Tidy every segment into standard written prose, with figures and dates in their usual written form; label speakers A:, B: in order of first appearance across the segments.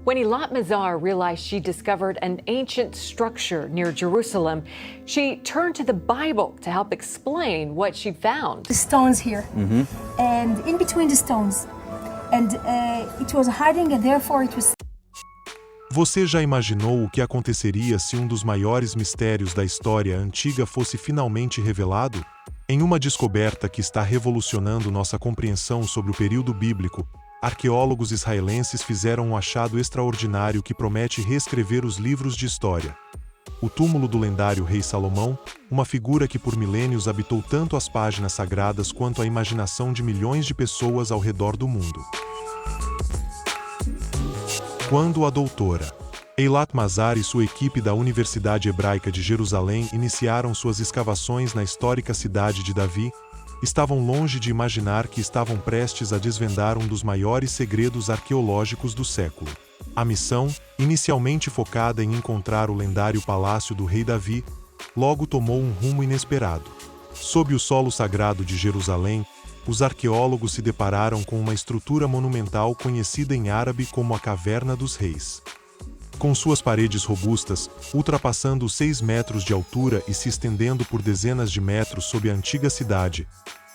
A: When Eilat Mazar realized she discovered an ancient structure near Jerusalem, she turned to the Bible to help explain what she found.
B: The stones here, and in between the stones, and it was hiding, and therefore it was.
C: Você já imaginou o que aconteceria se um dos maiores mistérios da história antiga fosse finalmente revelado? Em uma descoberta que está revolucionando nossa compreensão sobre o período bíblico, arqueólogos israelenses fizeram um achado extraordinário que promete reescrever os livros de história. O túmulo do lendário rei Salomão, uma figura que por milênios habitou tanto as páginas sagradas quanto a imaginação de milhões de pessoas ao redor do mundo. Quando a doutora Eilat Mazar e sua equipe da Universidade Hebraica de Jerusalém iniciaram suas escavações na histórica cidade de Davi, estavam longe de imaginar que estavam prestes a desvendar um dos maiores segredos arqueológicos do século. A missão, inicialmente focada em encontrar o lendário palácio do rei Davi, logo tomou um rumo inesperado. Sob o solo sagrado de Jerusalém, os arqueólogos se depararam com uma estrutura monumental conhecida em árabe como a Caverna dos Reis. Com suas paredes robustas, ultrapassando os 6 metros de altura e se estendendo por dezenas de metros sob a antiga cidade,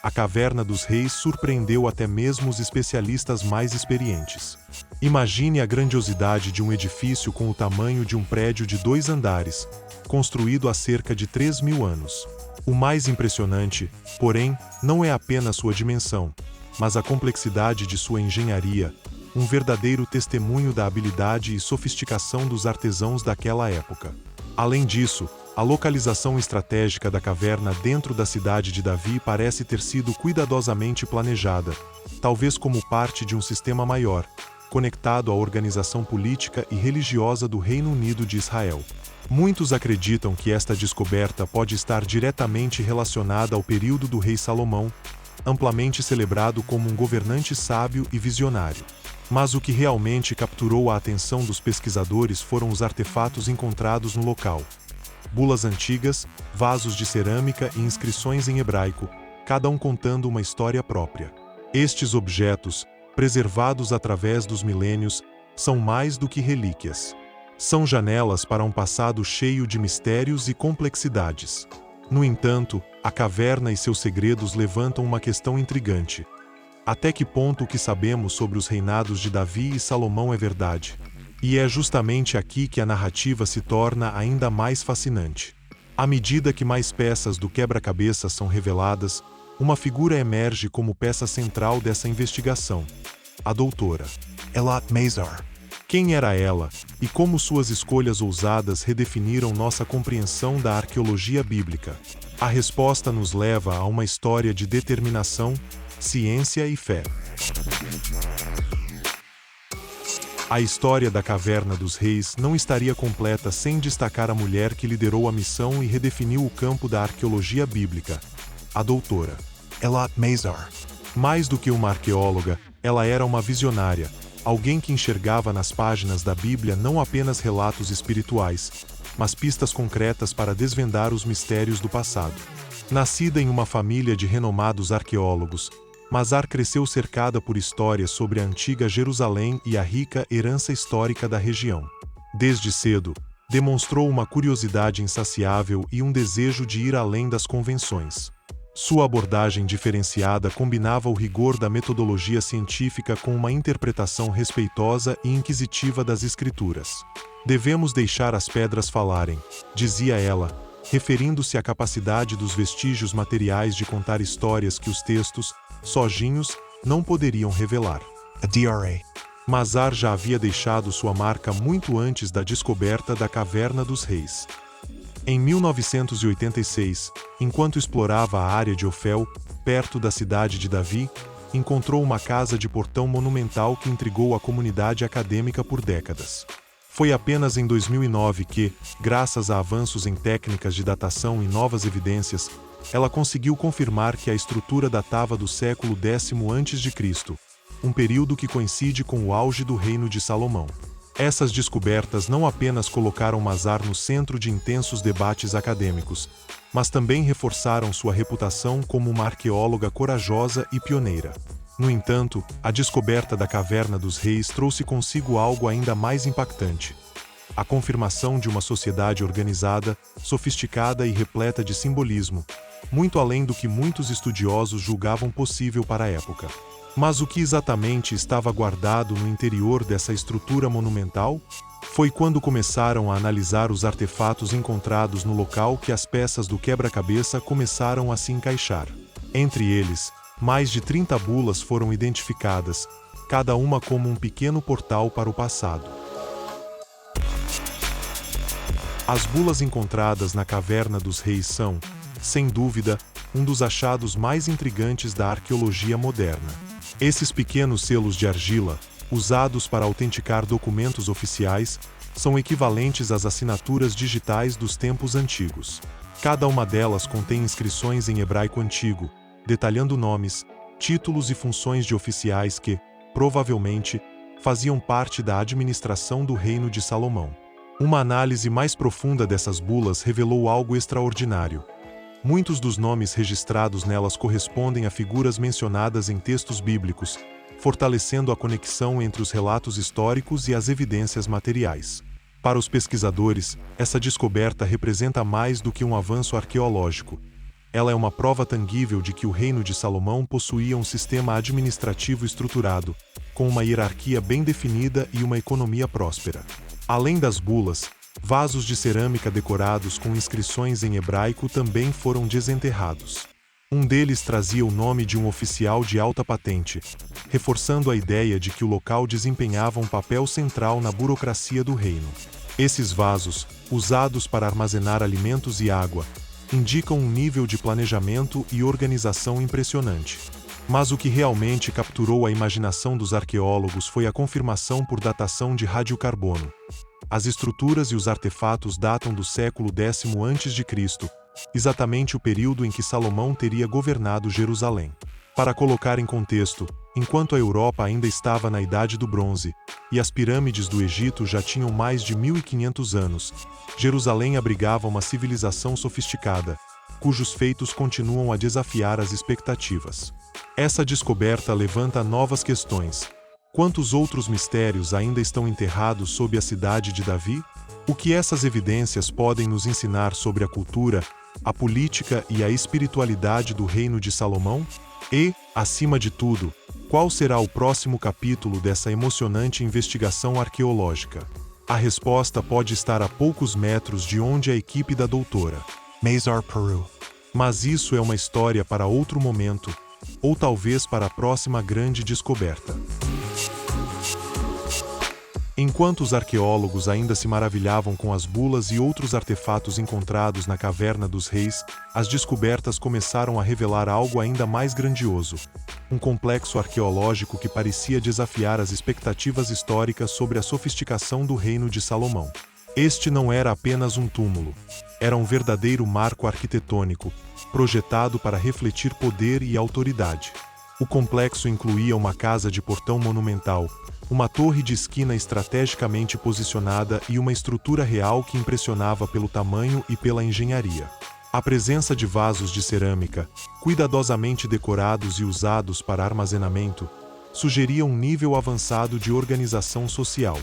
C: a Caverna dos Reis surpreendeu até mesmo os especialistas mais experientes. Imagine a grandiosidade de um edifício com o tamanho de um prédio de 2 andares, construído há cerca de 3.000 anos. O mais impressionante, porém, não é apenas sua dimensão, mas a complexidade de sua engenharia, um verdadeiro testemunho da habilidade e sofisticação dos artesãos daquela época. Além disso, a localização estratégica da caverna dentro da cidade de Davi parece ter sido cuidadosamente planejada, talvez como parte de um sistema maior, conectado à organização política e religiosa do Reino Unido de Israel. Muitos acreditam que esta descoberta pode estar diretamente relacionada ao período do rei Salomão, amplamente celebrado como um governante sábio e visionário. Mas o que realmente capturou a atenção dos pesquisadores foram os artefatos encontrados no local. Bulas antigas, vasos de cerâmica e inscrições em hebraico, cada um contando uma história própria. Estes objetos, preservados através dos milênios, são mais do que relíquias. São janelas para um passado cheio de mistérios e complexidades. No entanto, a caverna e seus segredos levantam uma questão intrigante. Até que ponto o que sabemos sobre os reinados de Davi e Salomão é verdade? E é justamente aqui que a narrativa se torna ainda mais fascinante. À medida que mais peças do quebra-cabeça são reveladas, uma figura emerge como peça central dessa investigação: a doutora Eilat Mazar. Quem era ela, e como suas escolhas ousadas redefiniram nossa compreensão da arqueologia bíblica? A resposta nos leva a uma história de determinação, ciência e fé. A história da Caverna dos Reis não estaria completa sem destacar a mulher que liderou a missão e redefiniu o campo da arqueologia bíblica: a doutora Eilat Mazar. Mais do que uma arqueóloga, ela era uma visionária, alguém que enxergava nas páginas da Bíblia não apenas relatos espirituais, mas pistas concretas para desvendar os mistérios do passado. Nascida em uma família de renomados arqueólogos, Mazar cresceu cercada por histórias sobre a antiga Jerusalém e a rica herança histórica da região. Desde cedo, demonstrou uma curiosidade insaciável e um desejo de ir além das convenções. Sua abordagem diferenciada combinava o rigor da metodologia científica com uma interpretação respeitosa e inquisitiva das escrituras. "Devemos deixar as pedras falarem", dizia ela, referindo-se à capacidade dos vestígios materiais de contar histórias que os textos, sozinhos, não poderiam revelar. A DRA. Mazar já havia deixado sua marca muito antes da descoberta da Caverna dos Reis. Em 1986, enquanto explorava a área de Ofel, perto da cidade de Davi, encontrou uma casa de portão monumental que intrigou a comunidade acadêmica por décadas. Foi apenas em 2009 que, graças a avanços em técnicas de datação e novas evidências, ela conseguiu confirmar que a estrutura datava do século X a.C., um período que coincide com o auge do reino de Salomão. Essas descobertas não apenas colocaram Mazar no centro de intensos debates acadêmicos, mas também reforçaram sua reputação como uma arqueóloga corajosa e pioneira. No entanto, a descoberta da Caverna dos Reis trouxe consigo algo ainda mais impactante: a confirmação de uma sociedade organizada, sofisticada e repleta de simbolismo, muito além do que muitos estudiosos julgavam possível para a época. Mas o que exatamente estava guardado no interior dessa estrutura monumental? Foi quando começaram a analisar os artefatos encontrados no local que as peças do quebra-cabeça começaram a se encaixar. Entre eles, mais de 30 bulas foram identificadas, cada uma como um pequeno portal para o passado. As bulas encontradas na Caverna dos Reis são, sem dúvida, um dos achados mais intrigantes da arqueologia moderna. Esses pequenos selos de argila, usados para autenticar documentos oficiais, são equivalentes às assinaturas digitais dos tempos antigos. Cada uma delas contém inscrições em hebraico antigo, detalhando nomes, títulos e funções de oficiais que, provavelmente, faziam parte da administração do Reino de Salomão. Uma análise mais profunda dessas bulas revelou algo extraordinário. Muitos dos nomes registrados nelas correspondem a figuras mencionadas em textos bíblicos, fortalecendo a conexão entre os relatos históricos e as evidências materiais. Para os pesquisadores, essa descoberta representa mais do que um avanço arqueológico. Ela é uma prova tangível de que o Reino de Salomão possuía um sistema administrativo estruturado, com uma hierarquia bem definida e uma economia próspera. Além das bulas, vasos de cerâmica decorados com inscrições em hebraico também foram desenterrados. Um deles trazia o nome de um oficial de alta patente, reforçando a ideia de que o local desempenhava um papel central na burocracia do reino. Esses vasos, usados para armazenar alimentos e água, indicam um nível de planejamento e organização impressionante. Mas o que realmente capturou a imaginação dos arqueólogos foi a confirmação por datação de radiocarbono. As estruturas e os artefatos datam do século X a.C., exatamente o período em que Salomão teria governado Jerusalém. Para colocar em contexto, enquanto a Europa ainda estava na Idade do Bronze, e as pirâmides do Egito já tinham mais de 1500 anos, Jerusalém abrigava uma civilização sofisticada, cujos feitos continuam a desafiar as expectativas. Essa descoberta levanta novas questões. Quantos outros mistérios ainda estão enterrados sob a cidade de Davi? O que essas evidências podem nos ensinar sobre a cultura, a política e a espiritualidade do Reino de Salomão? E, acima de tudo, qual será o próximo capítulo dessa emocionante investigação arqueológica? A resposta pode estar a poucos metros de onde a equipe da doutora Mazar Peru. Mas isso é uma história para outro momento, ou talvez para a próxima grande descoberta. Enquanto os arqueólogos ainda se maravilhavam com as bulas e outros artefatos encontrados na Caverna dos Reis, as descobertas começaram a revelar algo ainda mais grandioso: um complexo arqueológico que parecia desafiar as expectativas históricas sobre a sofisticação do Reino de Salomão. Este não era apenas um túmulo, era um verdadeiro marco arquitetônico, projetado para refletir poder e autoridade. O complexo incluía uma casa de portão monumental, uma torre de esquina estrategicamente posicionada e uma estrutura real que impressionava pelo tamanho e pela engenharia. A presença de vasos de cerâmica, cuidadosamente decorados e usados para armazenamento, sugeria um nível avançado de organização social.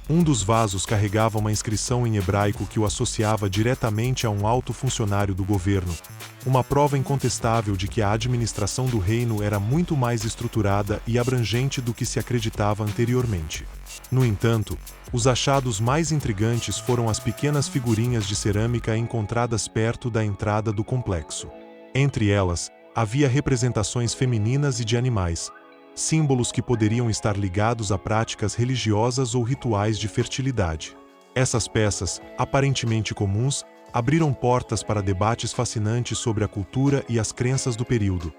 C: Um dos vasos carregava uma inscrição em hebraico que o associava diretamente a um alto funcionário do governo, uma prova incontestável de que a administração do reino era muito mais estruturada e abrangente do que se acreditava anteriormente. No entanto, os achados mais intrigantes foram as pequenas figurinhas de cerâmica encontradas perto da entrada do complexo. Entre elas, havia representações femininas e de animais, símbolos que poderiam estar ligados a práticas religiosas ou rituais de fertilidade. Essas peças, aparentemente comuns, abriram portas para debates fascinantes sobre a cultura e as crenças do período,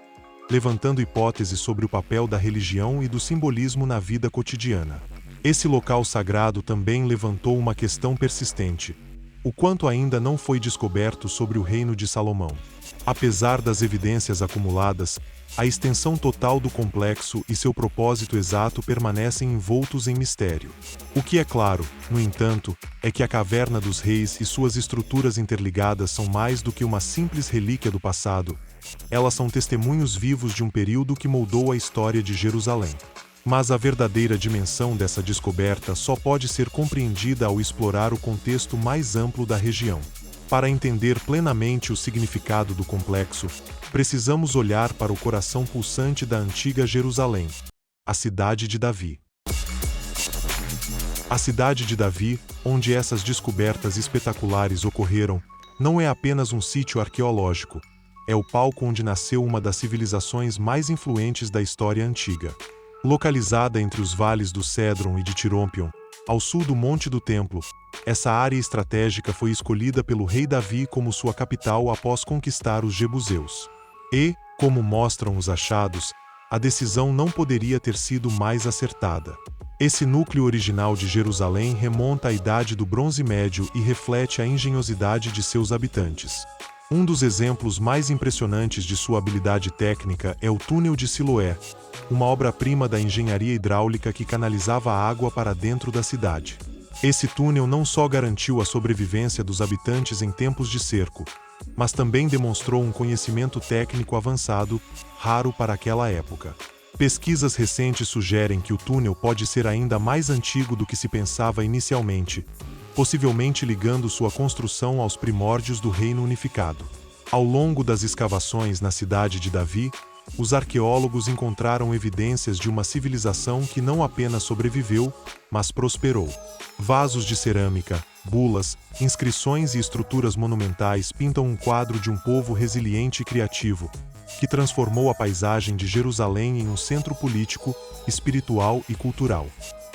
C: levantando hipóteses sobre o papel da religião e do simbolismo na vida cotidiana. Esse local sagrado também levantou uma questão persistente: o quanto ainda não foi descoberto sobre o Reino de Salomão. Apesar das evidências acumuladas, A extensão total do complexo e seu propósito exato permanecem envoltos em mistério. O que é claro, no entanto, é que a Caverna dos Reis e suas estruturas interligadas são mais do que uma simples relíquia do passado. Elas são testemunhos vivos de um período que moldou a história de Jerusalém. Mas a verdadeira dimensão dessa descoberta só pode ser compreendida ao explorar o contexto mais amplo da região. Para entender plenamente o significado do complexo, precisamos olhar para o coração pulsante da antiga Jerusalém, a cidade de Davi. A cidade de Davi, onde essas descobertas espetaculares ocorreram, não é apenas um sítio arqueológico, é o palco onde nasceu uma das civilizações mais influentes da história antiga. Localizada entre os vales do Cédron e de Tirompion, ao sul do Monte do Templo, essa área estratégica foi escolhida pelo rei Davi como sua capital após conquistar os jebuseus. E, como mostram os achados, a decisão não poderia ter sido mais acertada. Esse núcleo original de Jerusalém remonta à Idade do Bronze Médio e reflete a engenhosidade de seus habitantes. Um dos exemplos mais impressionantes de sua habilidade técnica é o Túnel de Siloé, uma obra-prima da engenharia hidráulica que canalizava a água para dentro da cidade. Esse túnel não só garantiu a sobrevivência dos habitantes em tempos de cerco, mas também demonstrou um conhecimento técnico avançado, raro para aquela época. Pesquisas recentes sugerem que o túnel pode ser ainda mais antigo do que se pensava inicialmente, possivelmente ligando sua construção aos primórdios do Reino Unificado. Ao longo das escavações na cidade de Davi, os arqueólogos encontraram evidências de uma civilização que não apenas sobreviveu, mas prosperou. Vasos de cerâmica, bulas, inscrições e estruturas monumentais pintam um quadro de um povo resiliente e criativo, que transformou a paisagem de Jerusalém em um centro político, espiritual e cultural.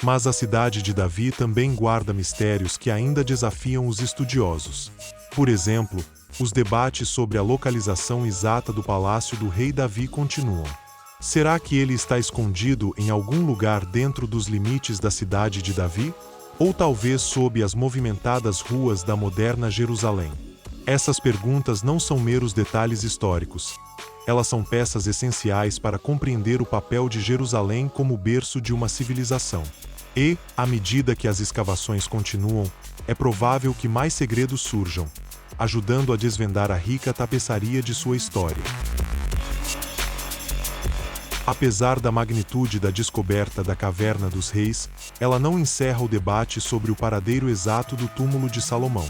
C: Mas a cidade de Davi também guarda mistérios que ainda desafiam os estudiosos. Por exemplo, os debates sobre a localização exata do palácio do rei Davi continuam. Será que ele está escondido em algum lugar dentro dos limites da cidade de Davi? Ou talvez sob as movimentadas ruas da moderna Jerusalém? Essas perguntas não são meros detalhes históricos. Elas são peças essenciais para compreender o papel de Jerusalém como berço de uma civilização. E, à medida que as escavações continuam, é provável que mais segredos surjam, ajudando a desvendar a rica tapeçaria de sua história. Apesar da magnitude da descoberta da Caverna dos Reis, ela não encerra o debate sobre o paradeiro exato do túmulo de Salomão.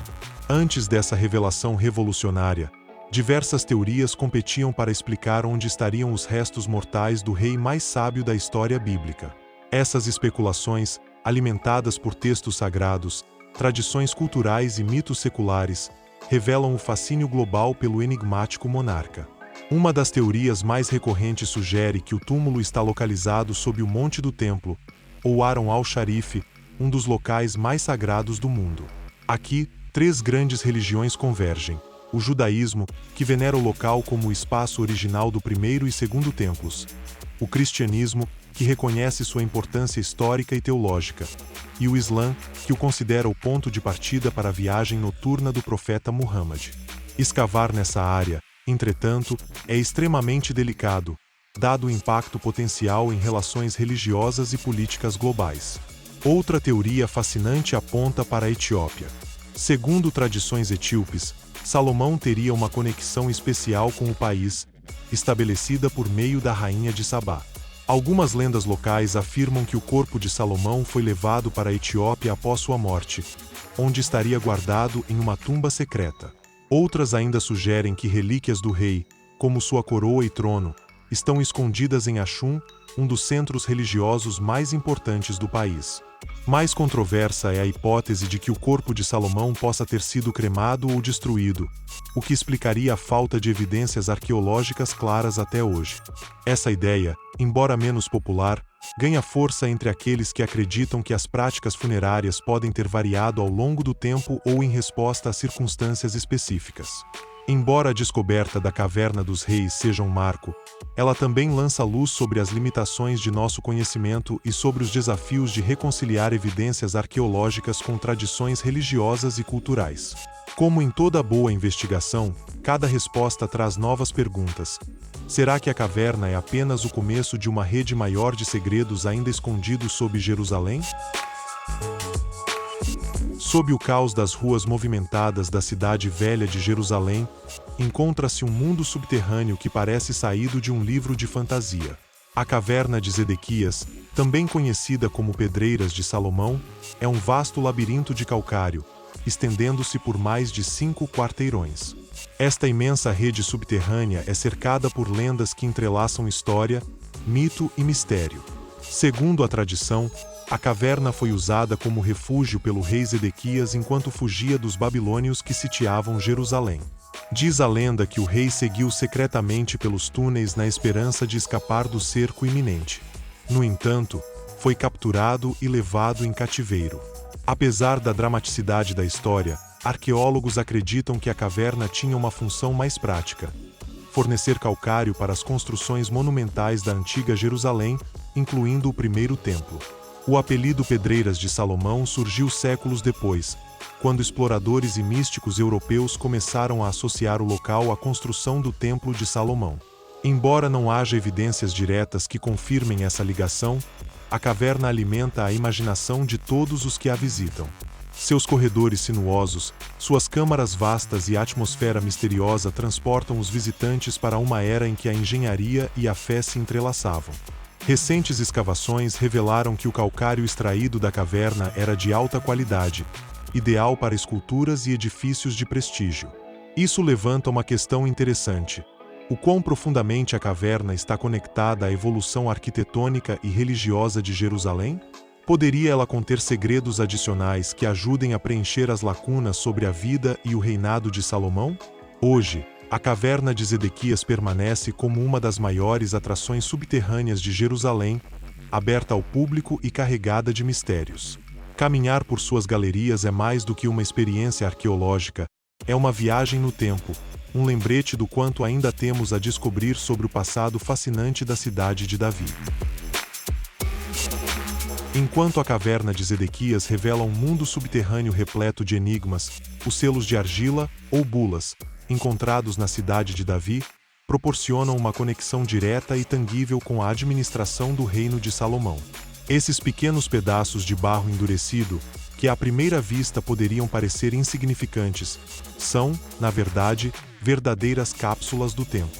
C: Antes dessa revelação revolucionária, diversas teorias competiam para explicar onde estariam os restos mortais do rei mais sábio da história bíblica. Essas especulações, alimentadas por textos sagrados, tradições culturais e mitos seculares, revelam o fascínio global pelo enigmático monarca. Uma das teorias mais recorrentes sugere que o túmulo está localizado sob o Monte do Templo, ou Aron al-Sharif, um dos locais mais sagrados do mundo. Aqui, três grandes religiões convergem: o judaísmo, que venera o local como o espaço original do primeiro e segundo templos; o cristianismo, que reconhece sua importância histórica e teológica; e o Islã, que o considera o ponto de partida para a viagem noturna do profeta Muhammad. Escavar nessa área, entretanto, é extremamente delicado, dado o impacto potencial em relações religiosas e políticas globais. Outra teoria fascinante aponta para a Etiópia. Segundo tradições etíopes, Salomão teria uma conexão especial com o país, estabelecida por meio da rainha de Sabá. Algumas lendas locais afirmam que o corpo de Salomão foi levado para a Etiópia após sua morte, onde estaria guardado em uma tumba secreta. Outras ainda sugerem que relíquias do rei, como sua coroa e trono, estão escondidas em Axum, um dos centros religiosos mais importantes do país. Mais controversa é a hipótese de que o corpo de Salomão possa ter sido cremado ou destruído, o que explicaria a falta de evidências arqueológicas claras até hoje. Essa ideia, embora menos popular, ganha força entre aqueles que acreditam que as práticas funerárias podem ter variado ao longo do tempo ou em resposta a circunstâncias específicas. Embora a descoberta da Caverna dos Reis seja um marco, ela também lança luz sobre as limitações de nosso conhecimento e sobre os desafios de reconciliar evidências arqueológicas com tradições religiosas e culturais. Como em toda boa investigação, cada resposta traz novas perguntas, Será que a caverna é apenas o começo de uma rede maior de segredos ainda escondidos sob Jerusalém? Sob o caos das ruas movimentadas da cidade velha de Jerusalém, encontra-se um mundo subterrâneo que parece saído de um livro de fantasia. A caverna de Zedequias, também conhecida como Pedreiras de Salomão, é um vasto labirinto de calcário, estendendo-se por mais de 5 quarteirões. Esta imensa rede subterrânea é cercada por lendas que entrelaçam história, mito e mistério. Segundo a tradição, a caverna foi usada como refúgio pelo rei Zedequias enquanto fugia dos babilônios que sitiavam Jerusalém. Diz a lenda que o rei seguiu secretamente pelos túneis na esperança de escapar do cerco iminente. No entanto, foi capturado e levado em cativeiro. Apesar da dramaticidade da história, arqueólogos acreditam que a caverna tinha uma função mais prática: fornecer calcário para as construções monumentais da antiga Jerusalém, incluindo o primeiro templo. O apelido Pedreiras de Salomão surgiu séculos depois, quando exploradores e místicos europeus começaram a associar o local à construção do Templo de Salomão. Embora não haja evidências diretas que confirmem essa ligação, a caverna alimenta a imaginação de todos os que a visitam. Seus corredores sinuosos, suas câmaras vastas e a atmosfera misteriosa transportam os visitantes para uma era em que a engenharia e a fé se entrelaçavam. Recentes escavações revelaram que o calcário extraído da caverna era de alta qualidade, ideal para esculturas e edifícios de prestígio. Isso levanta uma questão interessante: o quão profundamente a caverna está conectada à evolução arquitetônica e religiosa de Jerusalém? Poderia ela conter segredos adicionais que ajudem a preencher as lacunas sobre a vida e o reinado de Salomão? Hoje, a caverna de Zedequias permanece como uma das maiores atrações subterrâneas de Jerusalém, aberta ao público e carregada de mistérios. Caminhar por suas galerias é mais do que uma experiência arqueológica, é uma viagem no tempo, um lembrete do quanto ainda temos a descobrir sobre o passado fascinante da cidade de Davi. Enquanto a caverna de Zedequias revela um mundo subterrâneo repleto de enigmas, os selos de argila, ou bulas, encontrados na cidade de Davi, proporcionam uma conexão direta e tangível com a administração do reino de Salomão. Esses pequenos pedaços de barro endurecido, que à primeira vista poderiam parecer insignificantes, são, na verdade, verdadeiras cápsulas do tempo.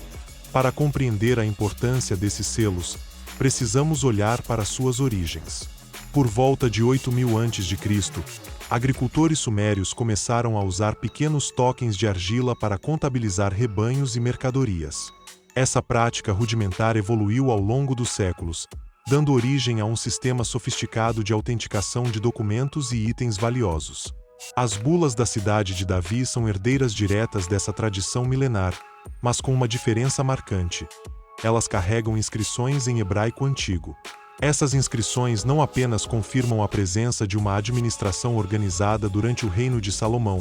C: Para compreender a importância desses selos, precisamos olhar para suas origens. Por volta de 8000 a.C., agricultores sumérios começaram a usar pequenos tokens de argila para contabilizar rebanhos e mercadorias. Essa prática rudimentar evoluiu ao longo dos séculos, dando origem a um sistema sofisticado de autenticação de documentos e itens valiosos. As bulas da cidade de Davi são herdeiras diretas dessa tradição milenar, mas com uma diferença marcante: elas carregam inscrições em hebraico antigo. Essas inscrições não apenas confirmam a presença de uma administração organizada durante o reino de Salomão,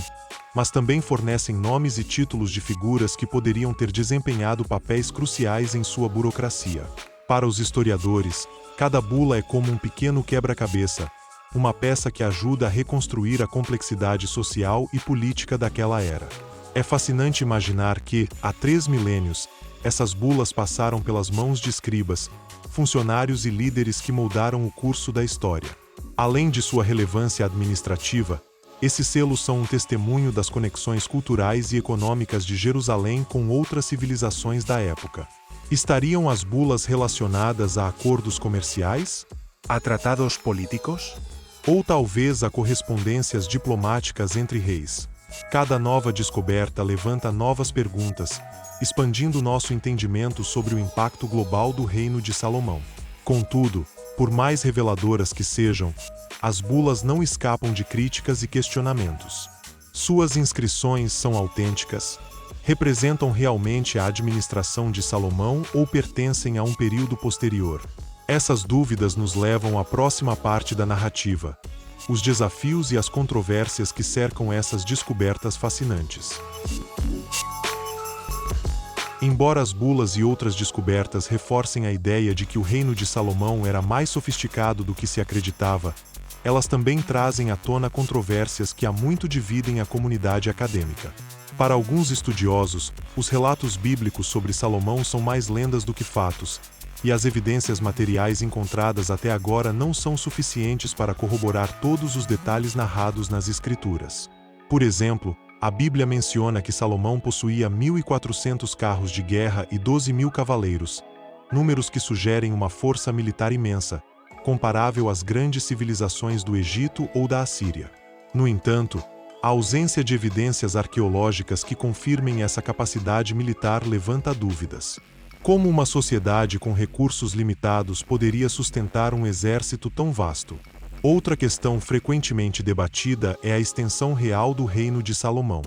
C: mas também fornecem nomes e títulos de figuras que poderiam ter desempenhado papéis cruciais em sua burocracia. Para os historiadores, cada bula é como um pequeno quebra-cabeça, uma peça que ajuda a reconstruir a complexidade social e política daquela era. É fascinante imaginar que, há 3 milênios, essas bulas passaram pelas mãos de escribas, funcionários e líderes que moldaram o curso da história. Além de sua relevância administrativa, esses selos são um testemunho das conexões culturais e econômicas de Jerusalém com outras civilizações da época. Estariam as bulas relacionadas a acordos comerciais? A tratados políticos? Ou talvez a correspondências diplomáticas entre reis? Cada nova descoberta levanta novas perguntas, expandindo nosso entendimento sobre o impacto global do reino de Salomão. Contudo, por mais reveladoras que sejam, as bulas não escapam de críticas e questionamentos. Suas inscrições são autênticas? Representam realmente a administração de Salomão ou pertencem a um período posterior? Essas dúvidas nos levam à próxima parte da narrativa: os desafios e as controvérsias que cercam essas descobertas fascinantes. Embora as bulas e outras descobertas reforcem a ideia de que o reino de Salomão era mais sofisticado do que se acreditava, elas também trazem à tona controvérsias que há muito dividem a comunidade acadêmica. Para alguns estudiosos, os relatos bíblicos sobre Salomão são mais lendas do que fatos, e as evidências materiais encontradas até agora não são suficientes para corroborar todos os detalhes narrados nas Escrituras. Por exemplo, a Bíblia menciona que Salomão possuía 1.400 carros de guerra e 12.000 cavaleiros, números que sugerem uma força militar imensa, comparável às grandes civilizações do Egito ou da Assíria. No entanto, a ausência de evidências arqueológicas que confirmem essa capacidade militar levanta dúvidas. Como uma sociedade com recursos limitados poderia sustentar um exército tão vasto? Outra questão frequentemente debatida é a extensão real do reino de Salomão.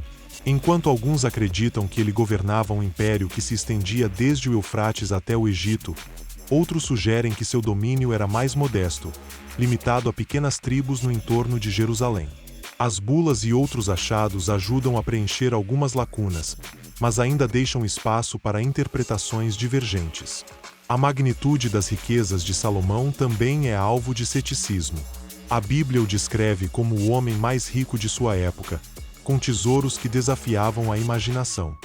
C: Enquanto alguns acreditam que ele governava um império que se estendia desde o Eufrates até o Egito, outros sugerem que seu domínio era mais modesto, limitado a pequenas tribos no entorno de Jerusalém. As bulas e outros achados ajudam a preencher algumas lacunas, mas ainda deixam espaço para interpretações divergentes. A magnitude das riquezas de Salomão também é alvo de ceticismo. A Bíblia o descreve como o homem mais rico de sua época, com tesouros que desafiavam a imaginação.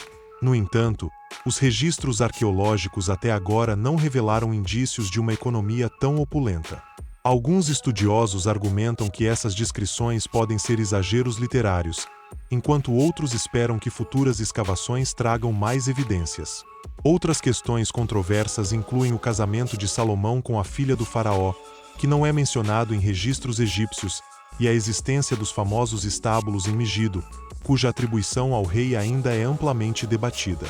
C: No entanto, os registros arqueológicos até agora não revelaram indícios de uma economia tão opulenta. Alguns estudiosos argumentam que essas descrições podem ser exageros literários, enquanto outros esperam que futuras escavações tragam mais evidências. Outras questões controversas incluem o casamento de Salomão com a filha do faraó, que não é mencionado em registros egípcios, e a existência dos famosos estábulos em Megido, cuja atribuição ao rei ainda é amplamente debatida.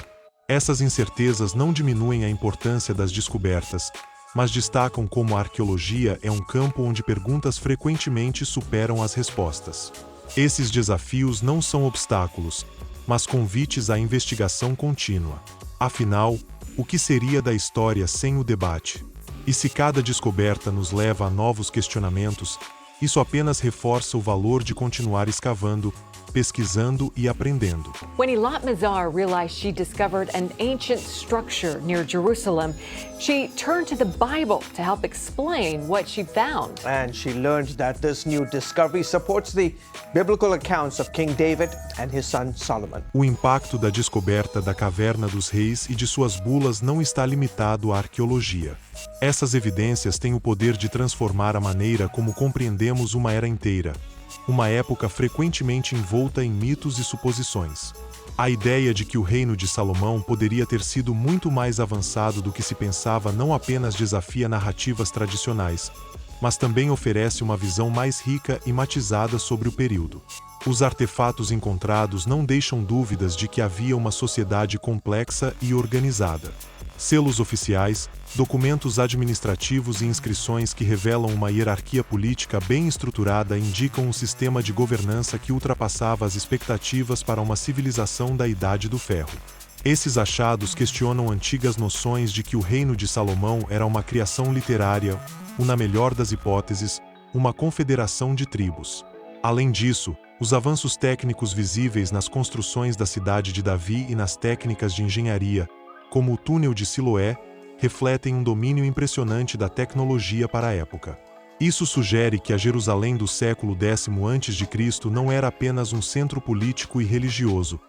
C: Essas incertezas não diminuem a importância das descobertas, mas destacam como a arqueologia é um campo onde perguntas frequentemente superam as respostas. Esses desafios não são obstáculos, mas convites à investigação contínua. Afinal, o que seria da história sem o debate? E se cada descoberta nos leva a novos questionamentos, isso apenas reforça o valor de continuar escavando, pesquisando e aprendendo.
A: When Eilat Mazar realized she discovered an ancient structure near Jerusalem, she turned to the Bible to help explain what she found.
D: And she learned that this new discovery supports the biblical accounts of King David and his son Solomon.
C: O impacto da descoberta da Caverna dos Reis e de suas bulas não está limitado à arqueologia. Essas evidências têm o poder de transformar a maneira como compreendemos uma era inteira, uma época frequentemente envolta em mitos e suposições. A ideia de que o reino de Salomão poderia ter sido muito mais avançado do que se pensava não apenas desafia narrativas tradicionais, mas também oferece uma visão mais rica e matizada sobre o período. Os artefatos encontrados não deixam dúvidas de que havia uma sociedade complexa e organizada. Selos oficiais, documentos administrativos e inscrições que revelam uma hierarquia política bem estruturada indicam um sistema de governança que ultrapassava as expectativas para uma civilização da Idade do Ferro. Esses achados questionam antigas noções de que o reino de Salomão era uma criação literária, ou, na melhor das hipóteses, uma confederação de tribos. Além disso, os avanços técnicos visíveis nas construções da cidade de Davi e nas técnicas de engenharia, como o túnel de Siloé, refletem um domínio impressionante da tecnologia para a época. Isso sugere que a Jerusalém do século X a.C. não era apenas um centro político e religioso,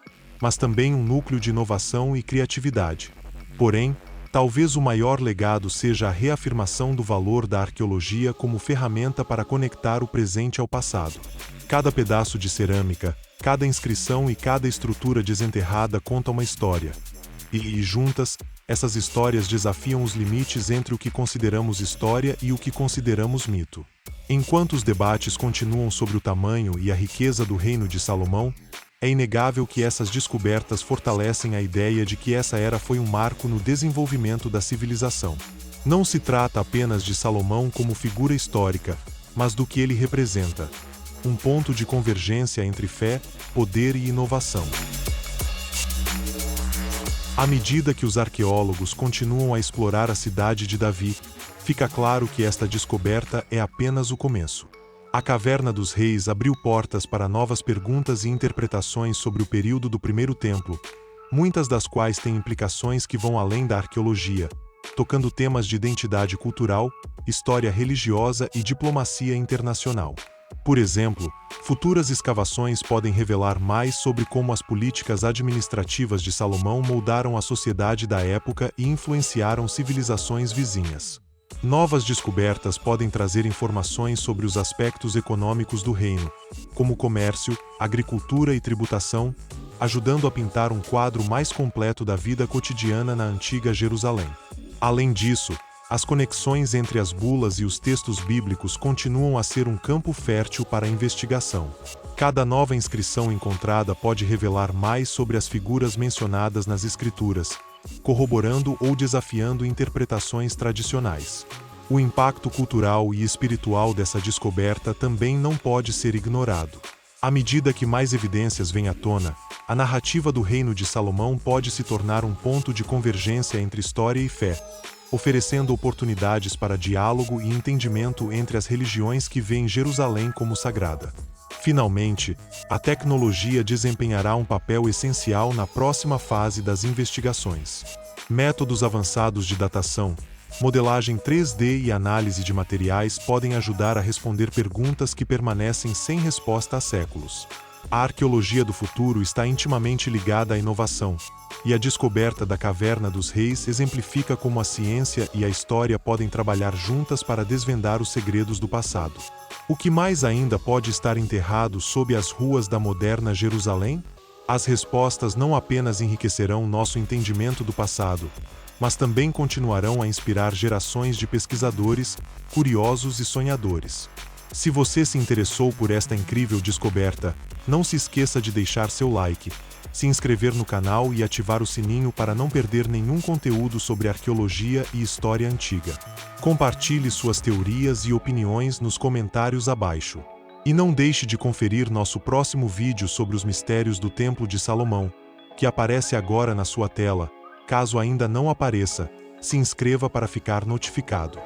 C: mas também um núcleo de inovação e criatividade. Porém, talvez o maior legado seja a reafirmação do valor da arqueologia como ferramenta para conectar o presente ao passado. Cada pedaço de cerâmica, cada inscrição e cada estrutura desenterrada conta uma história. E juntas, essas histórias desafiam os limites entre o que consideramos história e o que consideramos mito. Enquanto os debates continuam sobre o tamanho e a riqueza do reino de Salomão, é inegável que essas descobertas fortalecem a ideia de que essa era foi um marco no desenvolvimento da civilização. Não se trata apenas de Salomão como figura histórica, mas do que ele representa: um ponto de convergência entre fé, poder e inovação. À medida que os arqueólogos continuam a explorar a cidade de Davi, fica claro que esta descoberta é apenas o começo. A Caverna dos Reis abriu portas para novas perguntas e interpretações sobre o período do Primeiro Templo, muitas das quais têm implicações que vão além da arqueologia, tocando temas de identidade cultural, história religiosa e diplomacia internacional. Por exemplo, futuras escavações podem revelar mais sobre como as políticas administrativas de Salomão moldaram a sociedade da época e influenciaram civilizações vizinhas. Novas descobertas podem trazer informações sobre os aspectos econômicos do reino, como comércio, agricultura e tributação, ajudando a pintar um quadro mais completo da vida cotidiana na antiga Jerusalém. Além disso, as conexões entre as bulas e os textos bíblicos continuam a ser um campo fértil para a investigação. Cada nova inscrição encontrada pode revelar mais sobre as figuras mencionadas nas Escrituras, corroborando ou desafiando interpretações tradicionais. O impacto cultural e espiritual dessa descoberta também não pode ser ignorado. À medida que mais evidências vêm à tona, a narrativa do Reino de Salomão pode se tornar um ponto de convergência entre história e fé, oferecendo oportunidades para diálogo e entendimento entre as religiões que veem Jerusalém como sagrada. Finalmente, a tecnologia desempenhará um papel essencial na próxima fase das investigações. Métodos avançados de datação, modelagem 3D e análise de materiais podem ajudar a responder perguntas que permanecem sem resposta há séculos. A arqueologia do futuro está intimamente ligada à inovação, e a descoberta da Caverna dos Reis exemplifica como a ciência e a história podem trabalhar juntas para desvendar os segredos do passado. O que mais ainda pode estar enterrado sob as ruas da moderna Jerusalém? As respostas não apenas enriquecerão nosso entendimento do passado, mas também continuarão a inspirar gerações de pesquisadores, curiosos e sonhadores. Se você se interessou por esta incrível descoberta, não se esqueça de deixar seu like, se inscrever no canal e ativar o sininho para não perder nenhum conteúdo sobre arqueologia e história antiga. Compartilhe suas teorias e opiniões nos comentários abaixo. E não deixe de conferir nosso próximo vídeo sobre os mistérios do Templo de Salomão, que aparece agora na sua tela. Caso ainda não apareça, se inscreva para ficar notificado.